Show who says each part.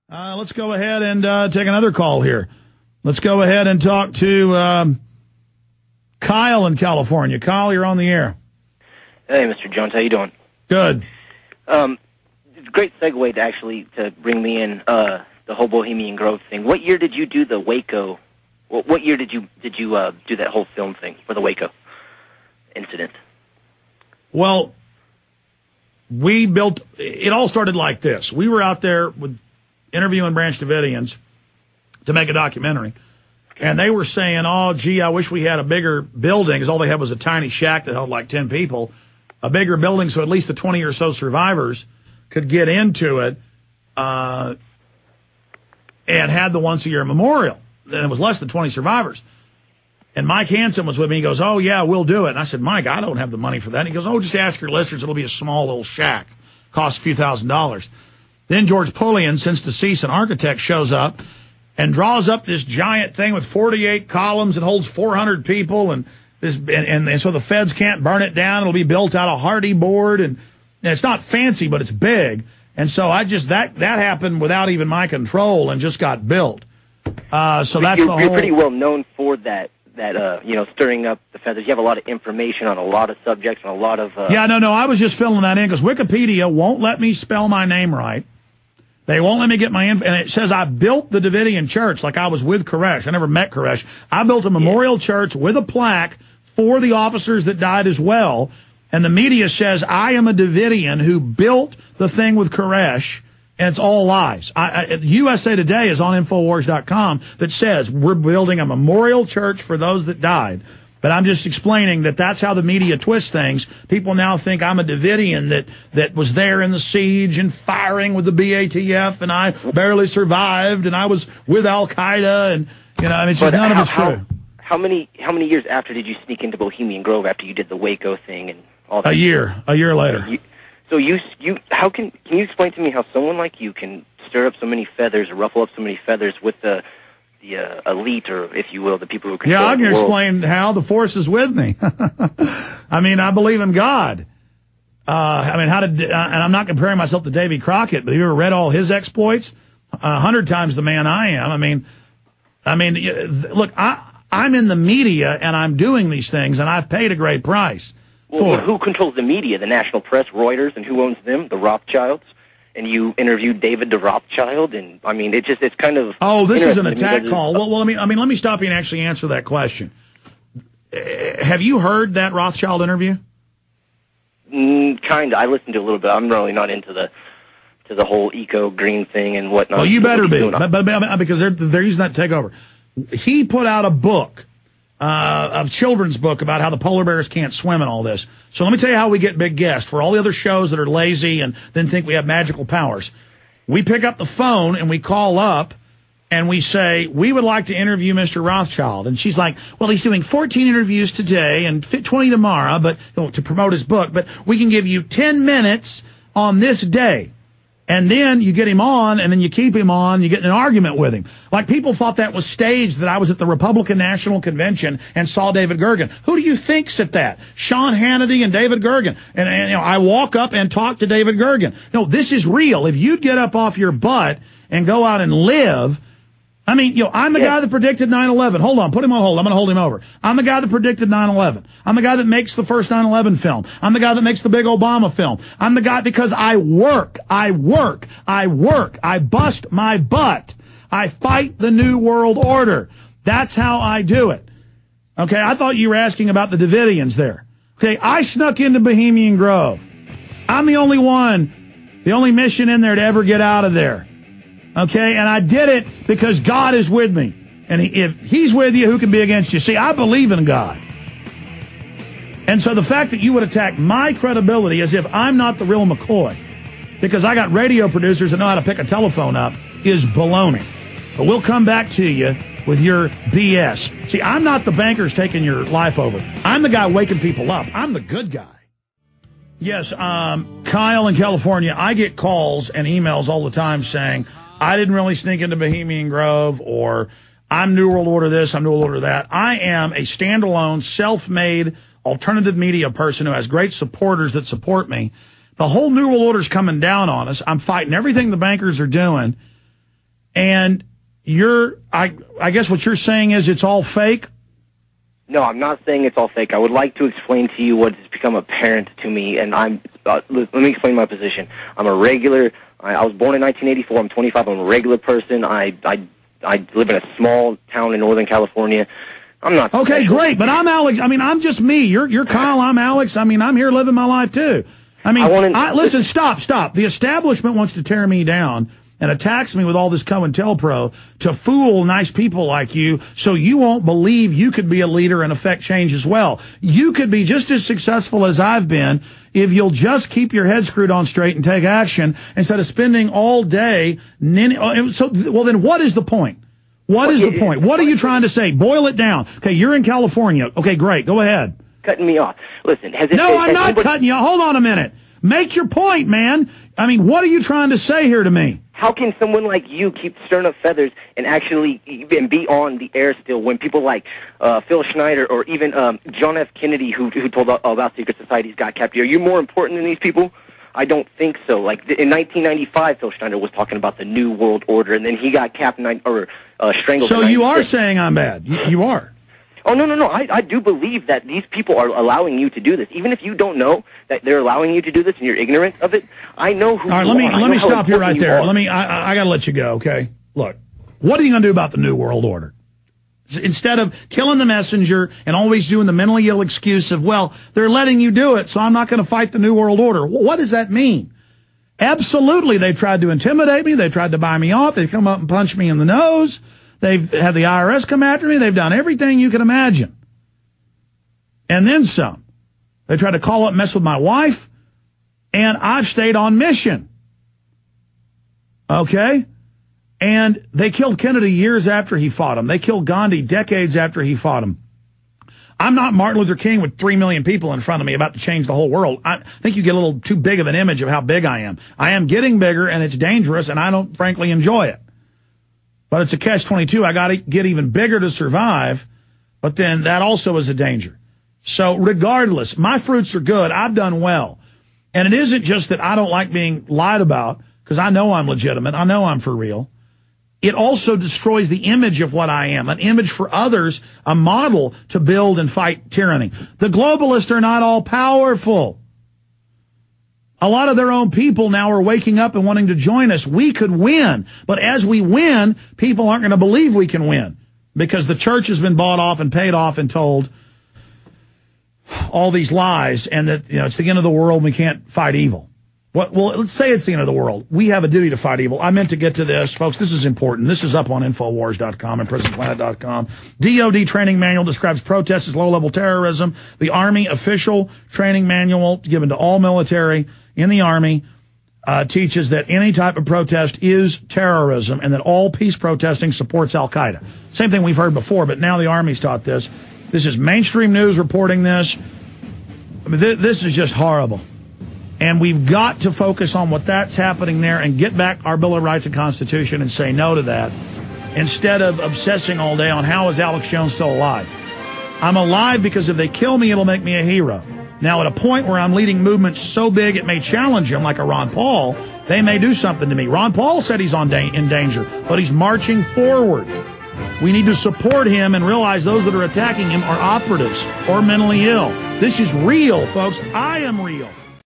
Speaker 1: Let's go ahead and take another call here. Let's go ahead and talk to Kyle in California. Kyle, you're on the air.
Speaker 2: Hey, Mr. Jones, how you doing?
Speaker 1: Good.
Speaker 2: It's a great segue to bring me in the whole Bohemian Grove thing. What year did you do the Waco? What year did you do that whole film thing for the Waco incident?
Speaker 1: Well, it all started like this. We were out there interviewing Branch Davidians to make a documentary. And they were saying, oh, gee, I wish we had a bigger building, because all they had was a tiny shack that held like 10 people. A bigger building so at least the 20 or so survivors could get into it and had the once-a-year memorial. And it was less than 20 survivors. And Mike Hansen was with me. He goes, oh, yeah, we'll do it. And I said, Mike, I don't have the money for that. And he goes, oh, just ask your listeners. It'll be a small little shack. Costs a few $1,000s. Then George Pullian, since deceased, an architect, shows up and draws up this giant thing with 48 columns and holds 400 people. And so the feds can't burn it down. It'll be built out of hardy board. And it's not fancy, but it's big. And so that happened without even my control and just got built. You're
Speaker 2: pretty well known for that, stirring up the feathers. You have a lot of information on a lot of subjects and a lot of...
Speaker 1: Yeah, no, I was just filling that in because Wikipedia won't let me spell my name right. They won't let me get my info. And it says I built the Davidian church like I was with Koresh. I never met Koresh. I built a memorial church with a plaque for the officers that died as well. And the media says I am a Davidian who built the thing with Koresh. And it's all lies. USA Today is on Infowars.com that says we're building a memorial church for those that died. But I'm just explaining that that's how the media twists things. People now think I'm a Davidian that was there in the siege and firing with the BATF, and I barely survived, and I was with Al-Qaeda, and, it's just none of it's true.
Speaker 2: How many years after did you sneak into Bohemian Grove after you did the Waco thing and all that?
Speaker 1: A year later.
Speaker 2: So can you explain to me how someone like you can stir up so many feathers or ruffle up so many feathers with the elite, or if you will, the people who control the world?
Speaker 1: Yeah, I can explain how the force is with me. I believe in God. And I'm not comparing myself to Davy Crockett, but have you ever read all his exploits? 100 times the man I am. Look, I'm in the media and I'm doing these things, and I've paid a great price.
Speaker 2: Well, who controls the media? The national press, Reuters, and who owns them? The Rothschilds. And you interviewed David the Rothschild, and it's kind of...
Speaker 1: Oh, this is an attack call. Well, let me stop you and actually answer that question. Have you heard that Rothschild interview?
Speaker 2: Kind of. I listened to a little bit. I'm really not into the whole eco-green thing and whatnot.
Speaker 1: Well, you better be, but because they're using that to take over. He put out a book, a children's book about how the polar bears can't swim and all this. So let me tell you how we get big guests. For all the other shows that are lazy and then think we have magical powers, we pick up the phone and we call up and we say, we would like to interview Mr. Rothschild. And she's like, well, he's doing 14 interviews today and 20 tomorrow, but to promote his book, but we can give you 10 minutes on this day. And then you get him on, and then you keep him on, you get in an argument with him. Like, people thought that was staged, that I was at the Republican National Convention and saw David Gergen. Who do you think's at that? Sean Hannity and David Gergen. And I walk up and talk to David Gergen. No, this is real. If you'd get up off your butt and go out and live... I'm the guy that predicted 9/11. Hold on, put him on hold. I'm going to hold him over. I'm the guy that predicted 9/11. I'm the guy that makes the first 9/11 film. I'm the guy that makes the big Obama film. I'm the guy because I work. I bust my butt. I fight the New World Order. That's how I do it. Okay, I thought you were asking about the Davidians there. Okay, I snuck into Bohemian Grove. I'm the only mission in there to ever get out of there. Okay, and I did it because God is with me. And if he's with you, who can be against you? See, I believe in God. And so the fact that you would attack my credibility as if I'm not the real McCoy, because I got radio producers that know how to pick a telephone up, is baloney. But we'll come back to you with your BS. See, I'm not the bankers taking your life over. I'm the guy waking people up. I'm the good guy. Yes, Kyle in California, I get calls and emails all the time saying, I didn't really sneak into Bohemian Grove, or I'm New World Order this, I'm New World Order that. I am a standalone, self-made, alternative media person who has great supporters that support me. The whole New World Order's coming down on us. I'm fighting everything the bankers are doing. And I guess what you're saying is it's all fake?
Speaker 2: No, I'm not saying it's all fake. I would like to explain to you what has become apparent to me, and let me explain my position. I'm a regular. I was born in 1984. I'm 25. I'm a regular person. I live in a small town in Northern California. I'm not
Speaker 1: okay,
Speaker 2: special.
Speaker 1: Great, but I'm Alex. I mean, I'm just me. You're Kyle. I'm Alex. I mean, I'm here living my life too. I mean, listen, stop. The establishment wants to tear me down and attacks me with all this COINTELPRO to fool nice people like you so you won't believe you could be a leader and affect change as well. You could be just as successful as I've been if you'll just keep your head screwed on straight and take action instead of spending all day. Well, then what is the point? What is the point? What are you trying to say? Boil it down. Okay, you're in California. Okay, great. Go ahead.
Speaker 2: Cutting me off. Listen,
Speaker 1: I'm not cutting you. Hold on a minute. Make your point, man. I mean, what are you trying to say here to me?
Speaker 2: How can someone like you keep stirring up feathers and actually and be on the air still when people like Phil Schneider or even John F. Kennedy, who told about secret societies, got captured? Are you more important than these people? I don't think so. Like in 1995, Phil Schneider was talking about the New World Order, and then he got strangled.
Speaker 1: So you are saying I'm bad. You are.
Speaker 2: Oh, no. I do believe that these people are allowing you to do this. Even if you don't know that they're allowing you to do this and you're ignorant of it, I know who you are.
Speaker 1: All right, let me stop you right there. I got to let you go, okay? Look, what are you going to do about the New World Order? Instead of killing the messenger and always doing the mentally ill excuse of, well, they're letting you do it, so I'm not going to fight the New World Order. What does that mean? Absolutely, they've tried to intimidate me. They've tried to buy me off. They've come up and punched me in the nose. They've had the IRS come after me. They've done everything you can imagine. And then some. They tried to call up and mess with my wife, and I've stayed on mission. Okay? And they killed Kennedy years after he fought him. They killed Gandhi decades after he fought him. I'm not Martin Luther King with 3 million people in front of me about to change the whole world. I think you get a little too big of an image of how big I am. I am getting bigger, and it's dangerous, and I don't frankly enjoy it. But it's a catch-22. I got to get even bigger to survive, but then that also is a danger. So regardless, my fruits are good. I've done well. And it isn't just that I don't like being lied about, because I know I'm legitimate. I know I'm for real. It also destroys the image of what I am, an image for others, a model to build and fight tyranny. The globalists are not all powerful. A lot of their own people now are waking up and wanting to join us. We could win. But as we win, people aren't going to believe we can win because the church has been bought off and paid off and told all these lies and that, it's the end of the world and we can't fight evil. Well, let's say it's the end of the world. We have a duty to fight evil. I meant to get to this. Folks, this is important. This is up on Infowars.com and PrisonPlanet.com. DOD training manual describes protests as low-level terrorism. The Army official training manual given to all military in the Army teaches that any type of protest is terrorism and that all peace protesting supports al-Qaeda. Same thing we've heard before, but now the Army's taught this. This is mainstream news reporting this. I mean, this is just horrible. And we've got to focus on what that's happening there and get back our Bill of Rights and Constitution and say no to that instead of obsessing all day on how is Alex Jones still alive. I'm alive because if they kill me, it'll make me a hero. Now, at a point where I'm leading movements so big it may challenge him, like a Ron Paul, they may do something to me. Ron Paul said he's in danger, but he's marching forward. We need to support him and realize those that are attacking him are operatives or mentally ill. This is real, folks. I am real.